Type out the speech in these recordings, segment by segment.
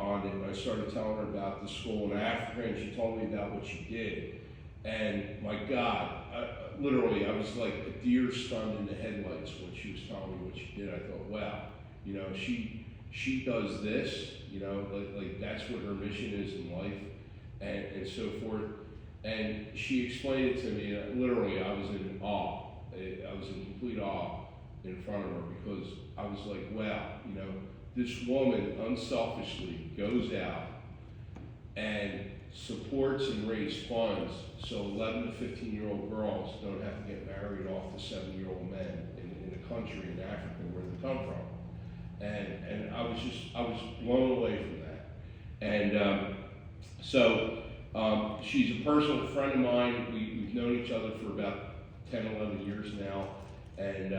bonded, and I started telling her about the school in Africa, and she told me about what she did. And my God, literally, I was like a deer stunned in the headlights when she was telling me what she did. I thought, wow, you know, she does this, you know, like that's what her mission is in life, and so forth. And she explained it to me, and literally, I was in awe. I was in complete awe in front of her, because I was like, wow, you know, this woman unselfishly goes out and supports and raises funds so 11 to 15-year-old girls don't have to get married off to 7-year-old men in the country, in Africa, where they come from. And I was blown away from that. And she's a personal friend of mine. We've known each other for about 10, 11 years now. And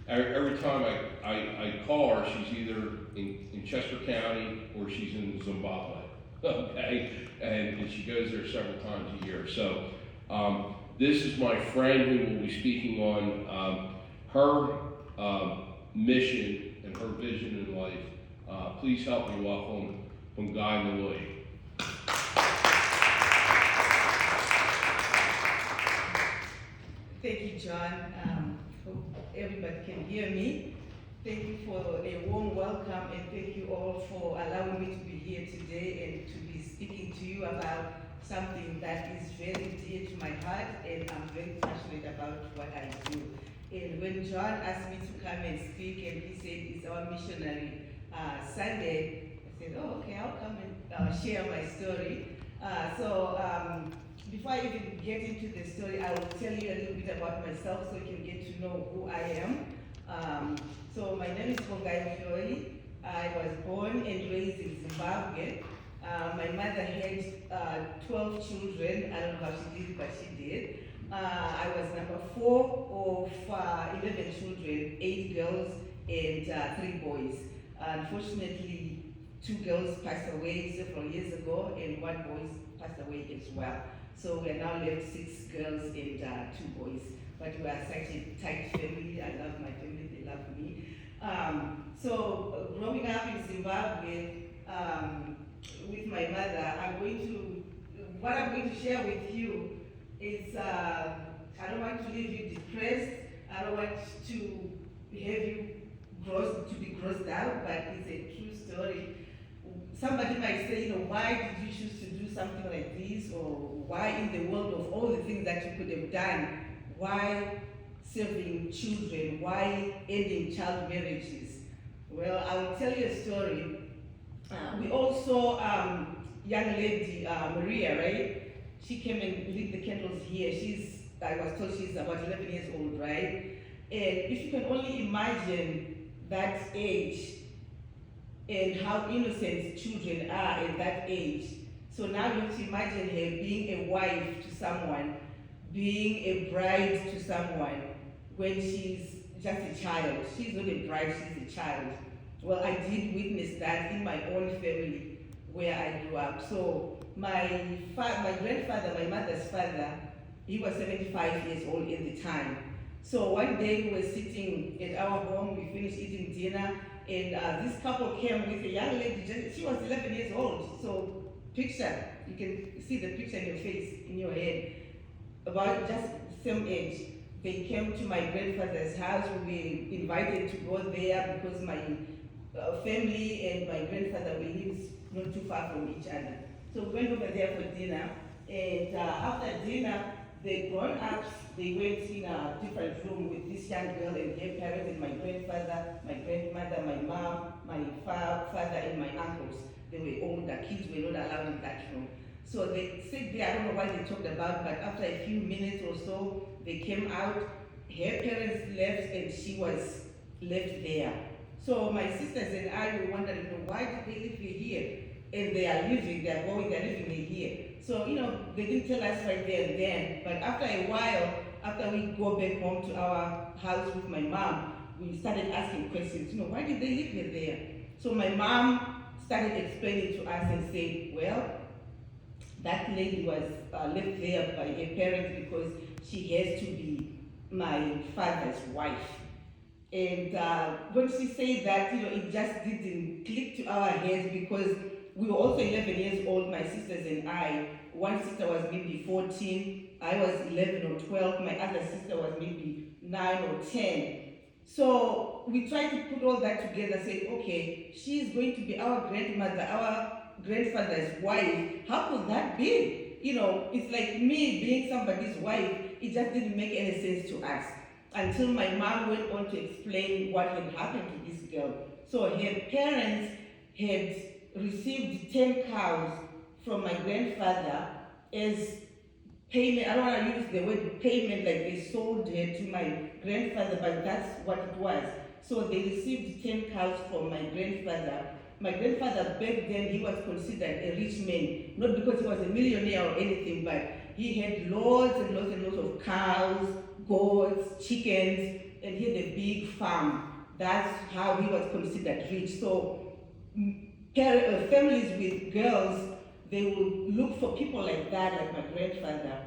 every time I call her, she's either in Chester County or she's in Zimbabwe. Okay, and she goes there several times a year. So this is my friend who will be speaking on her mission and her vision in life. Please help me welcome Guy Malloy. Thank you, John. Hope everybody can hear me. Thank you for a warm welcome, and thank you all for allowing me to be here today and to be speaking to you about something that is very dear to my heart, and I'm very passionate about what I do. And when John asked me to come and speak, and he said it's our missionary Sunday, I said, oh, okay, I'll come and share my story. Before I even get into the story, I will tell you a little bit about myself so you can get to know who I am. So my name is Guy Malloy. I was born and raised in Zimbabwe. My mother had 12 children. I don't know how she did it, but she did. I was number 4 of 11 children, 8 girls and 3 boys. Unfortunately, 2 girls passed away several years ago, and 1 boy passed away as well. So we are now left 6 girls and 2 boys. But we are such a tight family. I love my family, they love me. Growing up in Zimbabwe with my mother, what I'm going to share with you is, I don't want to leave you depressed. I don't want to have you be grossed out, but it's a true story. Somebody might say, you know, why did you choose to do something like this? Or why in the world of all the things that you could have done, why serving children? Why ending child marriages? Well, I will tell you a story. We all saw young lady, Maria, right? She came and lit the candles here. I was told she's about 11 years old, right? And if you can only imagine that age and how innocent children are at that age. So now you have to imagine her being a wife to someone, being a bride to someone when she's just a child. She's not a bride, she's a child. Well, I did witness that in my own family where I grew up. So my grandfather, my mother's father, he was 75 years old at the time. So one day we were sitting at our home, we finished eating dinner, and this couple came with a young lady, she was 11 years old. So picture, you can see the picture in your face, in your head, about just the same age. They came to my grandfather's house. We were invited to go there because my family and my grandfather, we lived not too far from each other. So we went over there for dinner, and after dinner, the grown-ups, they went in a different room with this young girl and her parents and my grandfather, my grandmother, my mom, my father, and my uncles. They were older, kids were not allowed in that room. So they sat there, I don't know what they talked about, but after a few minutes or so, they came out, her parents left, and she was left there. So my sisters and I were wondering, why did they leave her here? And they are leaving her here. So, they didn't tell us right there and then, but after a while, after we go back home to our house with my mom, we started asking questions, why did they leave her there? So my mom started explaining to us and said, well, that lady was left there by her parents because she has to be my father's wife. And when she said that, it just didn't click to our heads because we were also 11 years old, my sisters and I. One sister was maybe 14, I was 11 or 12, my other sister was maybe 9 or 10. So we tried to put all that together, say, okay, she is going to be our grandmother, our grandfather's wife. How could that be? It's like me being somebody's wife. It just didn't make any sense to us until my mom went on to explain what had happened to this girl. So her parents had received 10 cows from my grandfather as payment. I don't want to use the word payment like they sold her to my grandfather, but that's what it was. So they received 10 cows from my grandfather. My grandfather back then, he was considered a rich man, not because he was a millionaire or anything, but he had lots and lots and lots of cows, goats, chickens, and he had a big farm. That's how he was considered rich. So families with girls, they will look for people like that, like my grandfather,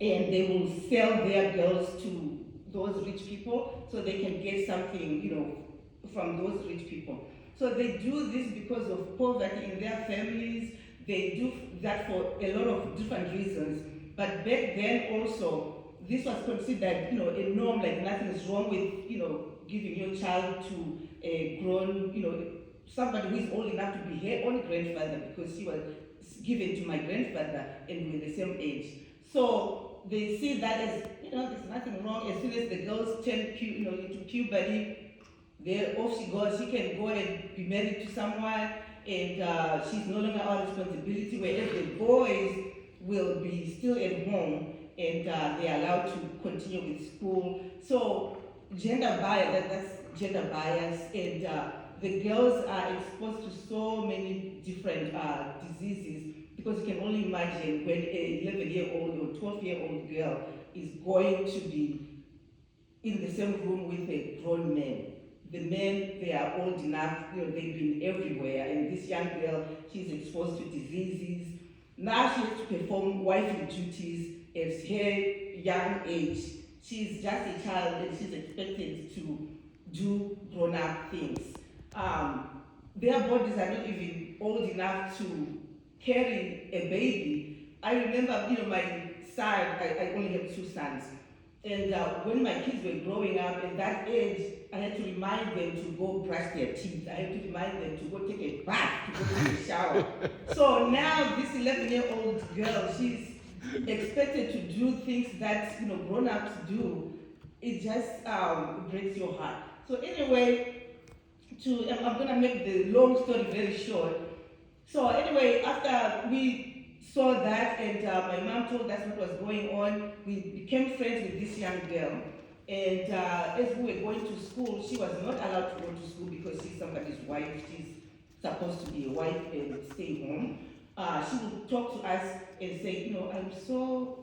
and they will sell their girls to those rich people so they can get something, from those rich people. So they do this because of poverty in their families. They do that for a lot of different reasons. But back then also, this was considered, a norm, like nothing is wrong with, giving your child to a grown, somebody who is old enough to be her own grandfather, because she was given to my grandfather and we were the same age. So they see that as, there's nothing wrong. As soon as the girls turn into puberty, there off she goes. She can go and be married to someone, and she's no longer our responsibility. Whereas the boys will be still at home and they're allowed to continue with school. So gender bias, that's gender bias, and the girls are exposed to so many different diseases, because you can only imagine when a 11-year-old or 12-year-old girl is going to be in the same room with a grown man. The men, they are old enough, they've been everywhere, and this young girl, she's exposed to diseases. Now she has to perform wifely duties at her young age. She's just a child and she's expected to do grown-up things. Their bodies are not even old enough to carry a baby. I remember, my son, I only have 2 sons. And when my kids were growing up at that age, I had to remind them to go brush their teeth. I had to remind them to go take a bath, to go take a shower. So now this 11-year-old girl, she's expected to do things that grown-ups do. It just breaks your heart. So anyway, I'm gonna make the long story very short. So anyway, after we saw that and my mom told us what was going on, we became friends with this young girl. And as we were going to school, she was not allowed to go to school because she's somebody's wife. She's supposed to be a wife and stay home. She would talk to us and say, I'm so,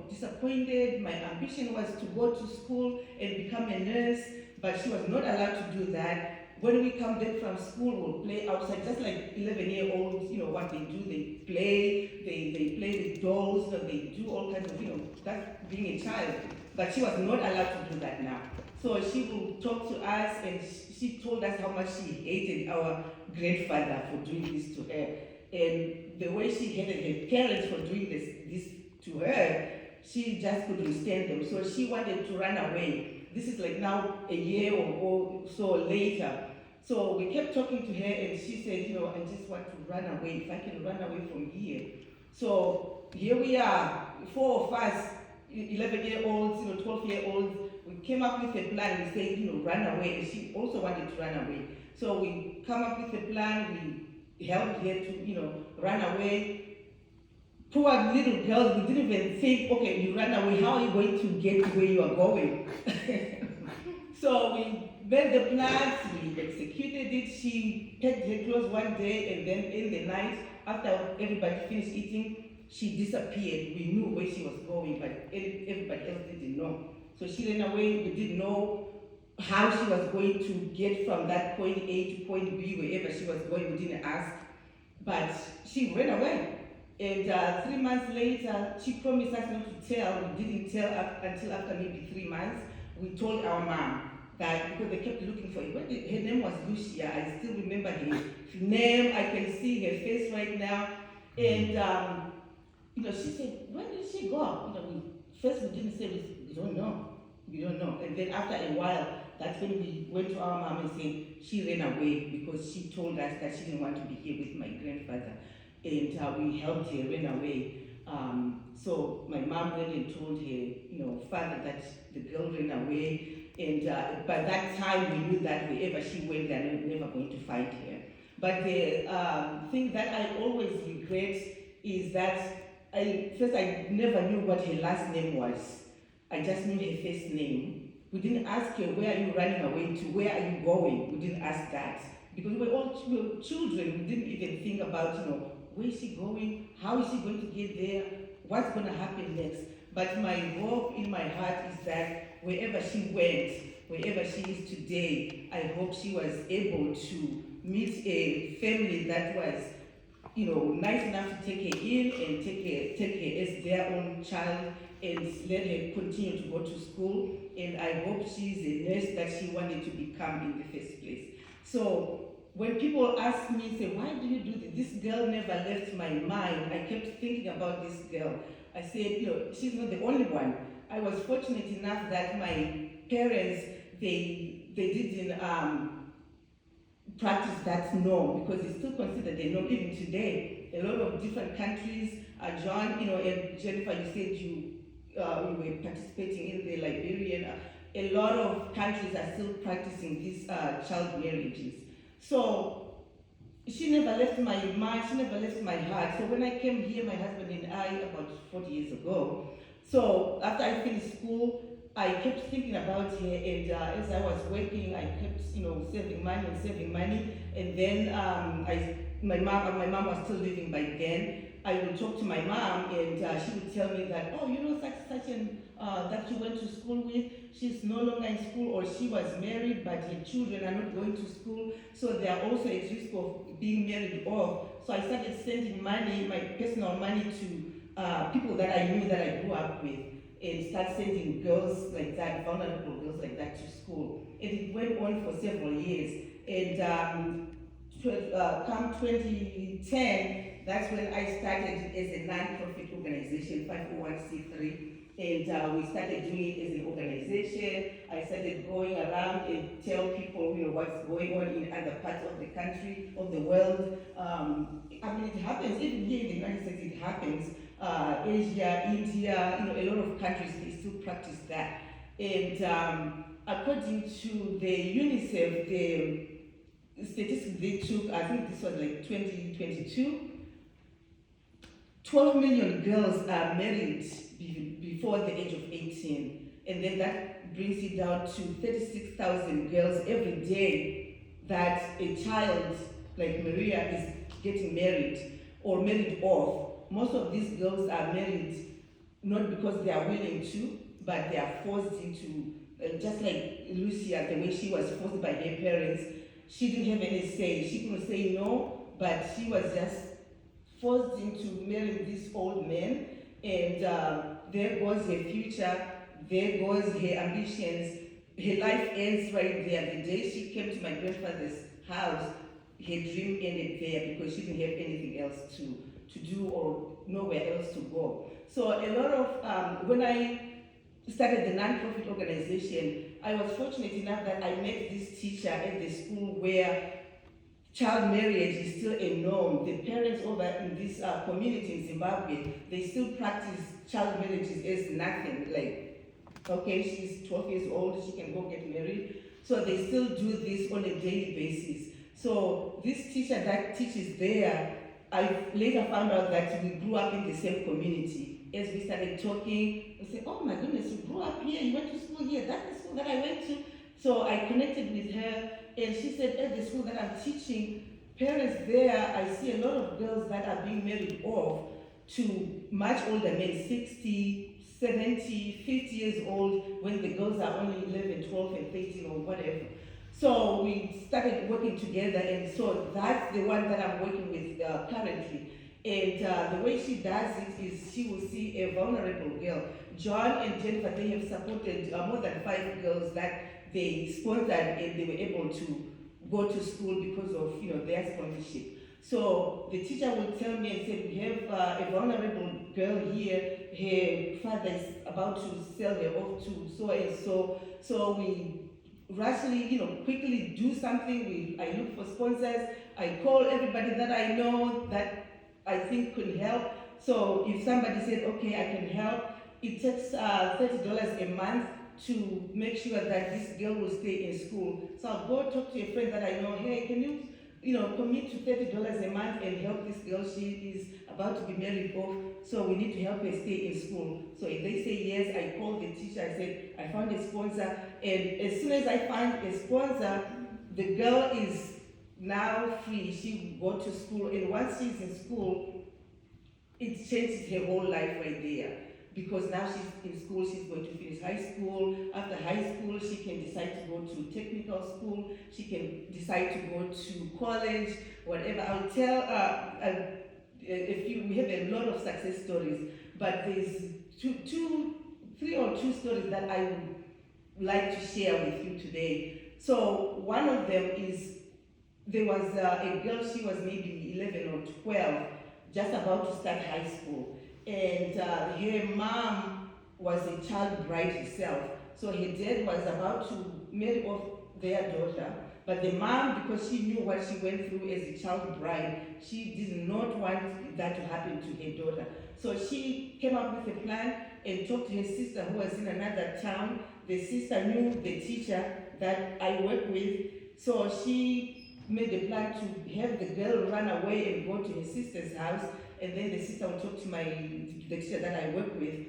disappointed. My ambition was to go to school and become a nurse, but she was not allowed to do that. When we come back from school, we'll play outside, just like 11-year-olds, what they do, they play with dolls, they do all kinds of, that's being a child. But she was not allowed to do that now. So she will talk to us, and she told us how much she hated our grandfather for doing this to her. And the way she hated her parents for doing this to her, she just couldn't stand them. So she wanted to run away. This is like now a year or so later. So we kept talking to her, and she said, I just want to run away, if I can run away from here. So here we are, 4 of us, 11-year-olds, 12-year-olds. We came up with a plan. We said, run away. And she also wanted to run away. So we come up with a plan. We helped her to, run away. Poor little girls, we didn't even think, okay, you ran away, how are you going to get to where you are going? So we made the plans, we executed it. She packed her clothes one day, and then in the night, after everybody finished eating, she disappeared. We knew where she was going, but everybody else didn't know. So she ran away. We didn't know how she was going to get from that point A to point B, wherever she was going. We didn't ask, but she ran away. And 3 months later, she promised us not to tell. We didn't tell until after maybe 3 months. We told our mom that because they kept looking for it. Her name was Lucia. I still remember her name. I can see her face right now. And she said, "Where did she go?" First we didn't say we don't know. We don't know. And then after a while, that's when we went to our mom and said she ran away because she told us that she didn't want to be here with my grandfather. And we helped her run away. So my mom went and told her, father that the girl ran away. And by that time, we knew that wherever she went, they were never going to find her. But the thing that I always regret is that I never knew what her last name was. I just knew her first name. We didn't ask her, where are you running away to? Where are you going? We didn't ask that. Because we were all children. We didn't even think about, where is she going? How is she going to get there? What's going to happen next? But my hope in my heart is that wherever she went, wherever she is today, I hope she was able to meet a family that was, nice enough to take her in and take her as their own child and let her continue to go to school. And I hope she's a nurse that she wanted to become in the first place. So when people ask me, say, why do you do this? This girl never left my mind. I kept thinking about this girl. I said, she's not the only one. I was fortunate enough that my parents, they didn't practice that norm because it's still considered a norm even today. A lot of different countries, John, and Jennifer, you said you were participating in the Liberian. A lot of countries are still practicing these child marriages. So she never left my mind, she never left my heart. So when I came here, my husband and I, about 40 years ago, so after I finished school, I kept thinking about her, and as I was working, I kept, saving money, and then my mom was still living by then. I would talk to my mom, and she would tell me that, such and that you went to school with, she's no longer in school, or she was married, but her children are not going to school, so they are also at risk of being married off. So I started sending money, my personal money, to people that I knew that I grew up with, and start sending girls like that, vulnerable girls like that, to school. And it went on for several years. And come 2010, that's when I started as a non-profit organization, 501c3. And we started doing it as an organization. I started going around and tell people, what's going on in other parts of the country, of the world. It happens, even here in the United States, it happens. Asia, India, a lot of countries, they still practice that. And according to the UNICEF, the statistics they took, I think this was like 2022, 12 million girls are married before the age of 18. And then that brings it down to 36,000 girls every day that a child like Maria is getting married or married off. Most of these girls are married not because they are willing to, but they are forced into, just like Lucia, the way she was forced by her parents. She didn't have any say. She couldn't say no, but she was just forced into marrying this old man. And there goes her future, there goes her ambitions. Her life ends right there. The day she came to my grandfather's house, her dream ended there because she didn't have anything else to do or nowhere else to go. So a lot of, when I started the non-profit organization, I was fortunate enough that I met this teacher at the school where child marriage is still a norm. The parents over in this community in Zimbabwe, they still practice child marriages as nothing. Like, okay, she's 12 years old, she can go get married. So they still do this on a daily basis. So this teacher that teaches there, I later found out that we grew up in the same community. As we started talking, we said, oh my goodness, you grew up here, you went to school here, that's the school that I went to. So I connected with her, and she said, at the school that I'm teaching, parents there, I see a lot of girls that are being married off to much older men, 60, 70, 50 years old, when the girls are only 11, 12, and 13, or whatever. So we started working together, and so that's the one that I'm working with currently. And the way she does it is she will see a vulnerable girl. John and Jennifer, they have supported more than 5 girls that they sponsored and they were able to go to school because of their sponsorship. So the teacher would tell me and say, we have a vulnerable girl here, her father is about to sell her off to so and so. So we rashly, quickly do something. I look for sponsors. I call everybody that I know that I think could help. So if somebody said, okay, I can help, it takes $30 a month to make sure that this girl will stay in school. So I'll go talk to a friend that I know, hey, can you commit to $30 a month and help this girl? She is about to be married off, so we need to help her stay in school. So if they say yes, I call the teacher, I said, I found a sponsor, and as soon as I find a sponsor, the girl is now free. She will go to school, and once she's in school, it changes her whole life right there. Because now she's in school, she's going to finish high school. After high school, she can decide to go to technical school. She can decide to go to college, whatever. I'll tell we have a lot of success stories, but there's three or two stories that I would like to share with you today. So one of them is, there was a girl, she was maybe 11 or 12, just about to start high school. And her mom was a child bride herself. So her dad was about to marry off their daughter, but the mom, because she knew what she went through as a child bride, she did not want that to happen to her daughter. So she came up with a plan and talked to her sister who was in another town. The sister knew the teacher that I work with, so she made a plan to have the girl run away and go to her sister's house, and then the sister would talk to the teacher that I work with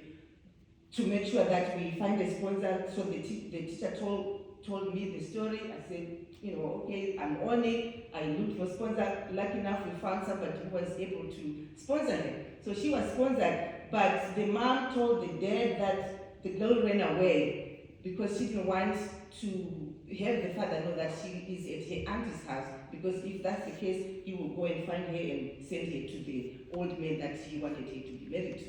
to make sure that we find a sponsor. So the teacher told me the story. I said, okay, I'm on it. I looked for sponsor. Lucky enough, we found somebody who was able to sponsor her. So she was sponsored, but the mom told the dad that the girl ran away because she didn't want to have the father know that she is at her auntie's house, because if that's the case, he will go and find her and send her to the old man that he wanted her to be married to.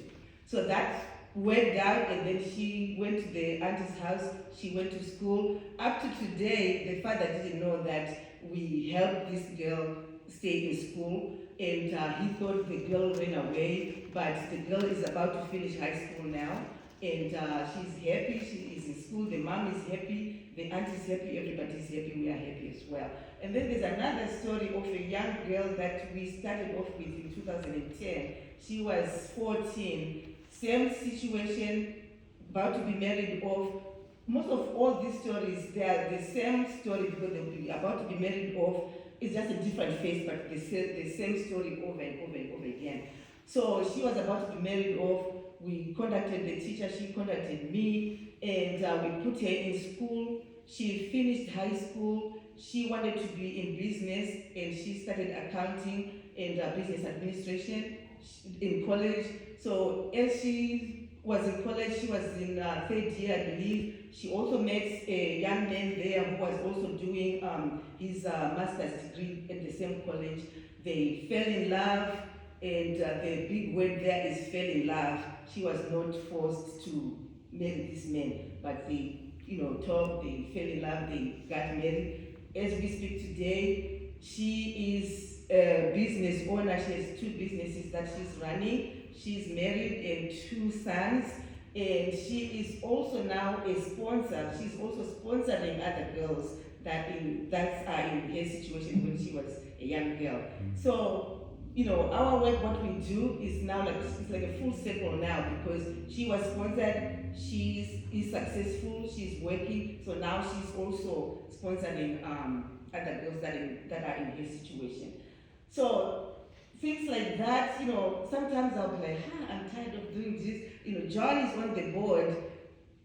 So that worked out, and then she went to the auntie's house, she went to school. Up to today, the father didn't know that we helped this girl stay in school, and he thought the girl ran away, but the girl is about to finish high school now, and she's happy, she is in school, the mom is happy, the aunt is happy, everybody is happy, we are happy as well. And then there's another story of a young girl that we started off with in 2010. She was 14, same situation, about to be married off. Most of all these stories, they are the same story because they'll be about to be married off. It's just a different face, but the same story over and over and over again. So she was about to be married off. We contacted the teacher, she contacted me, and we put her in school. She finished high school. She wanted to be in business, and she started accounting and business administration in college. So as she was in college, she was in third year, I believe. She also met a young man there who was also doing his master's degree at the same college. They fell in love, and the big word there is fell in love. She was not forced to marry this man, but they talked, they fell in love, they got married. As we speak today, she is a business owner. She has 2 businesses that she's running. She's married and 2 sons, and she is also now a sponsor. She's also sponsoring other girls that are in her situation when she was a young girl. So, our work, what we do is now it's like a full circle now, because she was sponsored, she is successful, she's working, so now she's also sponsoring other girls that are in her situation. So things like that, sometimes I'll be like, I'm tired of doing this. John is on the board.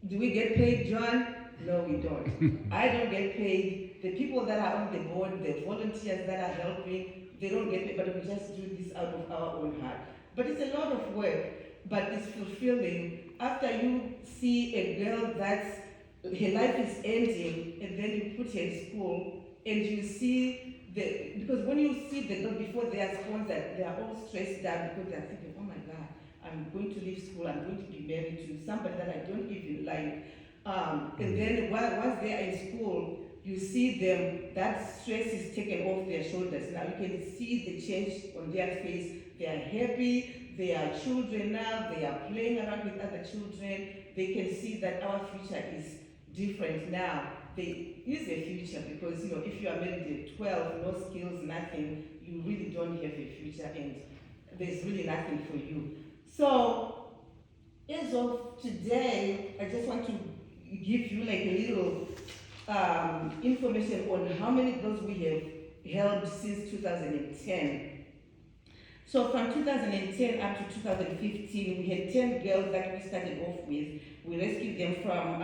Do we get paid, John? No, we don't. I don't get paid. The people that are on the board, the volunteers that are helping, they don't get paid, but we just do this out of our own heart. But it's a lot of work, but it's fulfilling. After you see a girl that's, her life is ending, and then you put her in school, and you see because when you see the girl before they are sponsored, they are all stressed out because they are thinking, oh my God, I'm going to leave school, I'm going to be married to somebody that I don't even like. And then once they are in school, you see them, that stress is taken off their shoulders. Now you can see the change on their face. They are happy, they are children now, they are playing around with other children. They can see that our future is different now. There is a future because, if you are married at 12, no skills, nothing, you really don't have a future and there's really nothing for you. So, as of today, I just want to give you like a little information on how many girls we have helped since 2010. So from 2010 up to 2015, we had 10 girls that we started off with. We rescued them from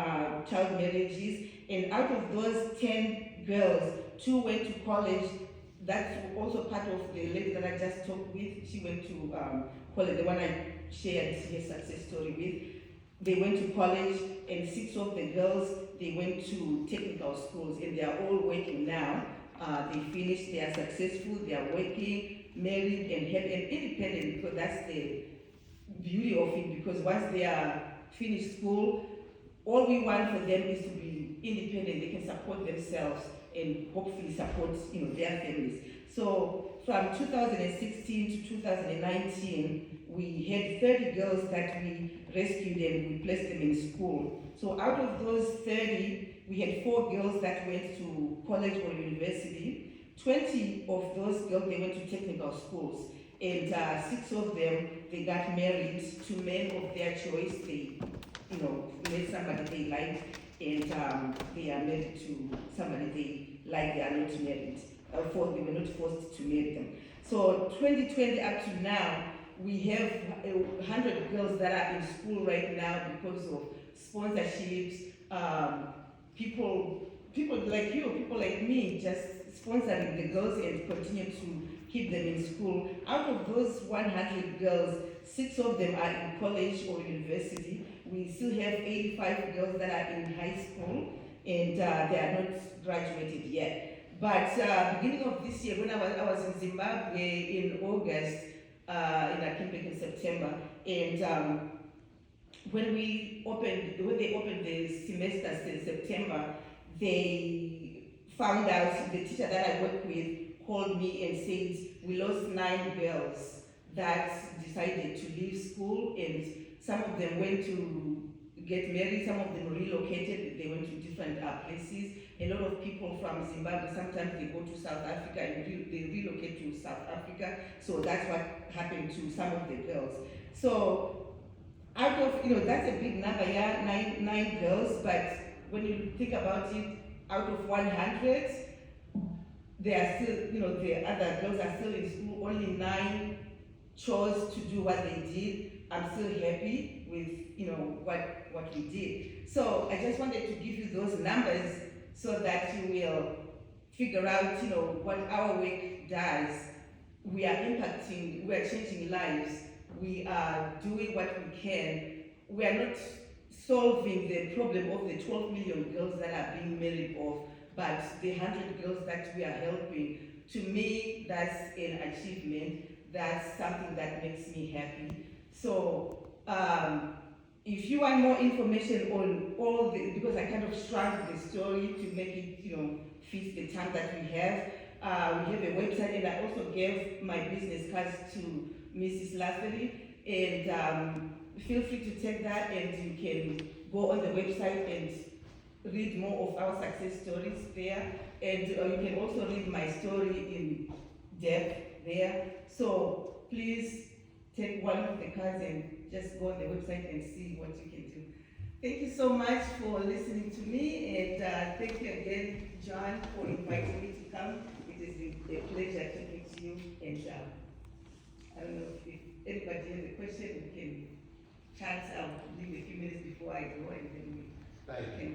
child marriages, and out of those 10 girls, 2 went to college. That's also part of the lady that I just talked with. She went to college, the one I shared her success story with. They went to college, and 6 of the girls, they went to technical schools, and they are all working now. They finished, they are successful, they are working, married and happy and independent, because that's the beauty of it, because once they are finished school, all we want for them is to be independent. They can support themselves and hopefully support their families. So from 2016 to 2019, we had 30 girls that we rescued and we placed them in school. So out of those 30, we had 4 girls that went to college or university. 20 of those girls, they went to technical schools. And 6 of them, they got married to men of their choice. They, met somebody they liked, and they are married to somebody they like. They are not married. They were not forced to marry them. So 2020 up to now, we have 100 girls that are in school right now because of sponsorships, people like you, people like me, just sponsoring the girls and continue to keep them in school. Out of those 100 girls, 6 of them are in college or university. We still have 85 girls that are in high school, and they are not graduated yet. But beginning of this year, when I was in Zimbabwe in August, I came back in September, and when they opened the semesters in September, they found out, the teacher that I work with called me and said, we lost 9 girls that decided to leave school, and some of them went to get married, some of them relocated, they went to different places. A lot of people from Zimbabwe, sometimes they go to South Africa and they relocate to South Africa. So that's what happened to some of the girls. So out of, that's a big number, yeah, nine girls, but when you think about it, out of 100, they are still, the other girls are still in school. Only 9 chose to do what they did. I'm still happy with, what we did. So I just wanted to give you those numbers so that you will figure out, what our work does. We are impacting, we are changing lives. We are doing what we can. We are not solving the problem of the 12 million girls that are being married off, but the 100 girls that we are helping. To me, that's an achievement. That's something that makes me happy. So, if you want more information on all because I kind of shrunk the story to make it, fit the time that we have a website, and I also gave my business cards to Mrs. Lafferty, and feel free to take that, and you can go on the website and read more of our success stories there, and you can also read my story in depth there. So please take one of the cards and just go on the website and see what you can do. Thank you so much for listening to me, and thank you again, John, for inviting me to come. It is a pleasure talking to you, and I don't know if anybody has a question, we can chat. I'll leave a few minutes before I go, and then we can